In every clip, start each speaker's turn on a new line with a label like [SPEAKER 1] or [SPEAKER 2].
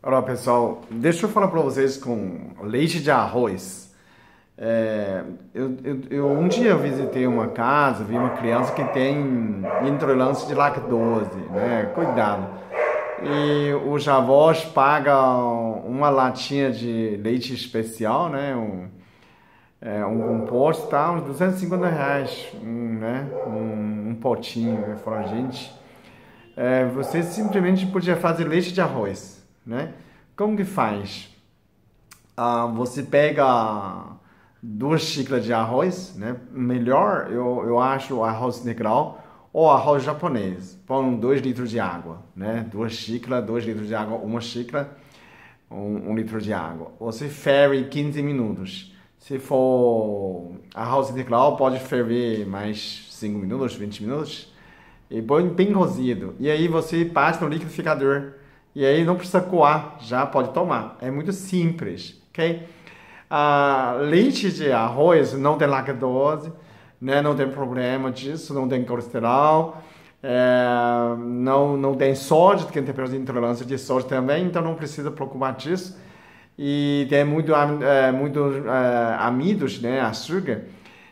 [SPEAKER 1] Olá pessoal, deixa eu falar para vocês com leite de arroz. Um dia eu visitei uma casa, vi uma criança que tem intolerância de lactose, né? Cuidado. E os avós pagam uma latinha de leite especial, né? Um composto, tá? Uns R$ 250, um potinho, né? Fala, gente. Você simplesmente podia fazer leite de arroz, né? Como que faz? Você pega 2 xícaras de arroz, né? Melhor, eu acho arroz integral ou arroz japonês. Põe 2 litros de água, né? 2 xícaras, 2 litros de água, 1 xícara, 1 litro de água. Você ferve 15 minutos. Se for arroz integral, pode ferver mais 5 minutos, 20 minutos. E põe bem cozido. E aí você passa no liquidificador. E aí não precisa coar, já pode tomar. É muito simples, ok? Leite de arroz não tem lactose, né? Não tem problema disso, não tem colesterol, não tem sódio, quem tem intolerância de sódio também, então não precisa preocupar disso. E tem amidos, né? Açúcar.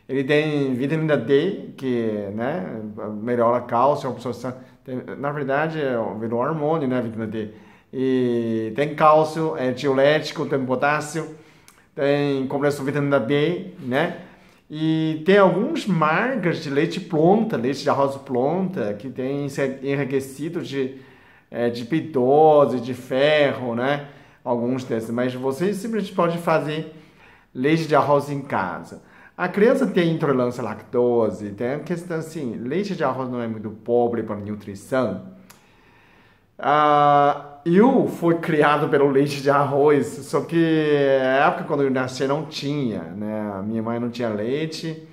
[SPEAKER 1] Ele tem vitamina D, que, né, melhora cálcio, absorção. Na verdade, virou hormônio, né, vitamina D. E tem cálcio, é diurético, tem potássio, tem complexo de vitamina B, né? E tem algumas marcas de leite pronta, leite de arroz pronta, que tem enriquecido de B12, de ferro, né? Alguns desses. Mas você simplesmente pode fazer leite de arroz em casa. A criança tem intolerância à lactose, tem a questão assim, leite de arroz não é muito pobre para nutrição. Eu fui criado pelo leite de arroz, só que na época quando eu nasci não tinha, né? A minha mãe não tinha leite.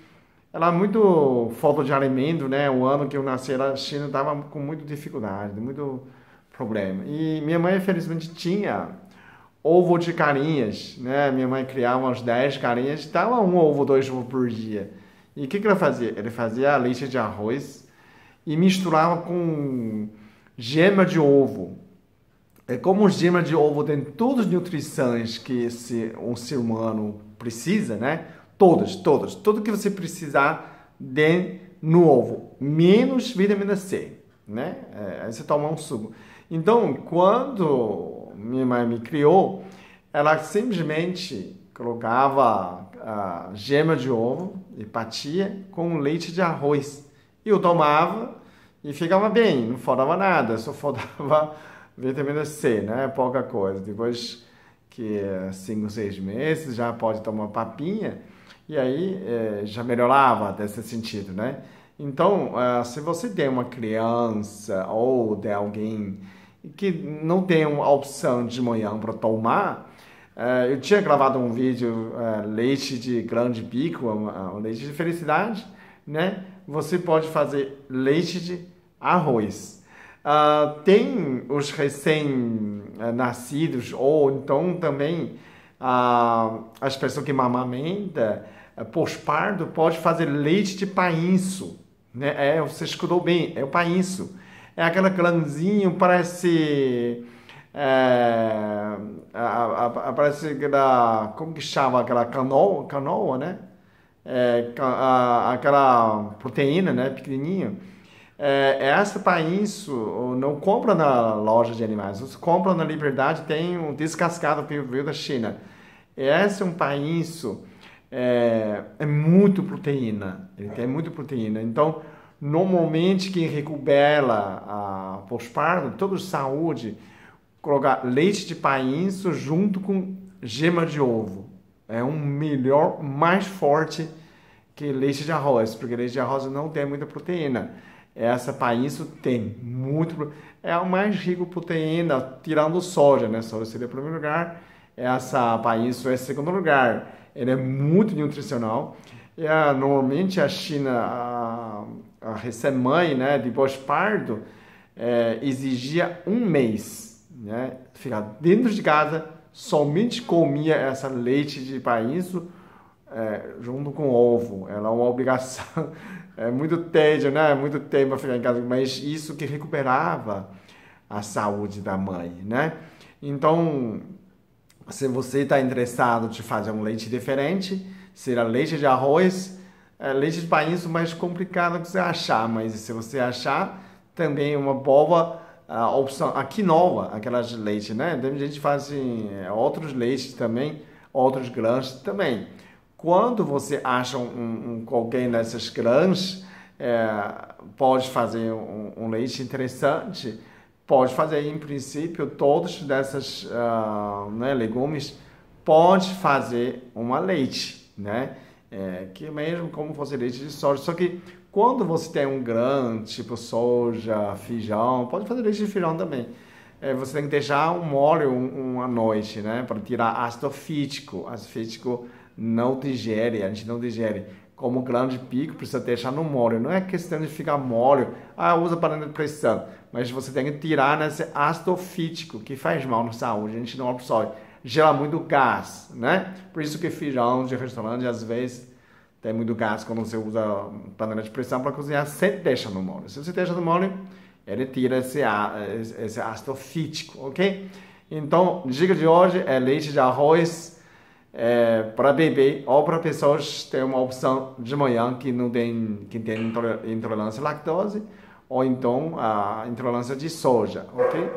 [SPEAKER 1] Ela é muito falta de alimento, né? O ano que eu nasci, a China estava com muita dificuldade, muito problema. E minha mãe, infelizmente, tinha ovo de carinhas, né? Minha mãe criava uns 10 carinhas, dava um ovo, 2 ovos por dia. E o que ela fazia? Ele fazia leite de arroz e misturava com gema de ovo. É como gema de ovo tem todas as nutrições que um ser humano precisa, né? Todas. Tudo que você precisar de no ovo, menos vitamina C, né? Aí você toma um suco. Então, quando minha mãe me criou, ela simplesmente colocava a gema de ovo e batia com leite de arroz. E eu tomava e ficava bem, não faltava nada, só faltava vitamina C, né? Pouca coisa. Depois que 5, 6 meses já pode tomar papinha e aí já melhorava desse sentido, né? Então, se você tem uma criança ou de alguém que não tem uma opção de manhã para tomar, eu tinha gravado um vídeo, leite de grande bico, leite de felicidade, né? Você pode fazer leite de arroz. Tem os recém-nascidos, ou então também as pessoas que amamentam, pós-parto, pode fazer leite de painço, né? Você escutou bem, é o painço. É aquela grãozinho, parece... parece aquela... Como que chama? Aquela canoa, né? Aquela proteína, né? Pequenininho. Essa para isso não compra na loja de animais, você compra na Liberdade, tem um descascado que veio da China. Esse é um país é muito proteína, ele tem muito proteína. Então, normalmente quem recupera a pós-parto, toda saúde, colocar leite de painço junto com gema de ovo. É um melhor, mais forte que leite de arroz, porque leite de arroz não tem muita proteína. Essa painço tem muito, é o mais rico em proteína, tirando soja, né? Soja seria o primeiro lugar, essa painço é o segundo lugar. Ele é muito nutricional. Normalmente a China, a recém-mãe, né, de pós-parto, exigia 1 mês, né? Ficar dentro de casa, somente comia essa leite de painço, junto com ovo. Ela é uma obrigação. É muito tédio, né? Muito tempo para ficar em casa, mas isso que recuperava a saúde da mãe, né? Então, se você está interessado em fazer um leite diferente, será leite de arroz, leite de país mais complicado que você achar, mas se você achar, também uma boa opção, a quinoa, aquelas de leite, né? Tem gente que faz assim, outros leites também, outros grãos também. Quando você acha qualquer dessas grãos, pode fazer um leite interessante, pode fazer em princípio todos dessas né, legumes, pode fazer uma leite, né? Que mesmo como fosse leite de soja, só que quando você tem um grão, tipo soja, feijão, pode fazer leite de feijão também. Você tem que deixar um molho uma noite, né? Para tirar ácido fítico. Ácido fítico não digere, a gente não digere. Como grão de pico, precisa deixar no molho. Não é questão de ficar molho, usa panela de pressão. Mas você tem que tirar nesse ácido fítico, que faz mal na saúde, a gente não absorve. Gera muito gás, né? Por isso que feijão de restaurante, às vezes, tem muito gás quando você usa panela de pressão para cozinhar, sempre deixa no molho. Se você deixa no molho, ele tira esse ácido fítico, ok? Então, dica de hoje é leite de arroz para bebê ou para pessoas que têm uma opção de manhã que tem intolerância à lactose ou então a intolerância de soja, ok?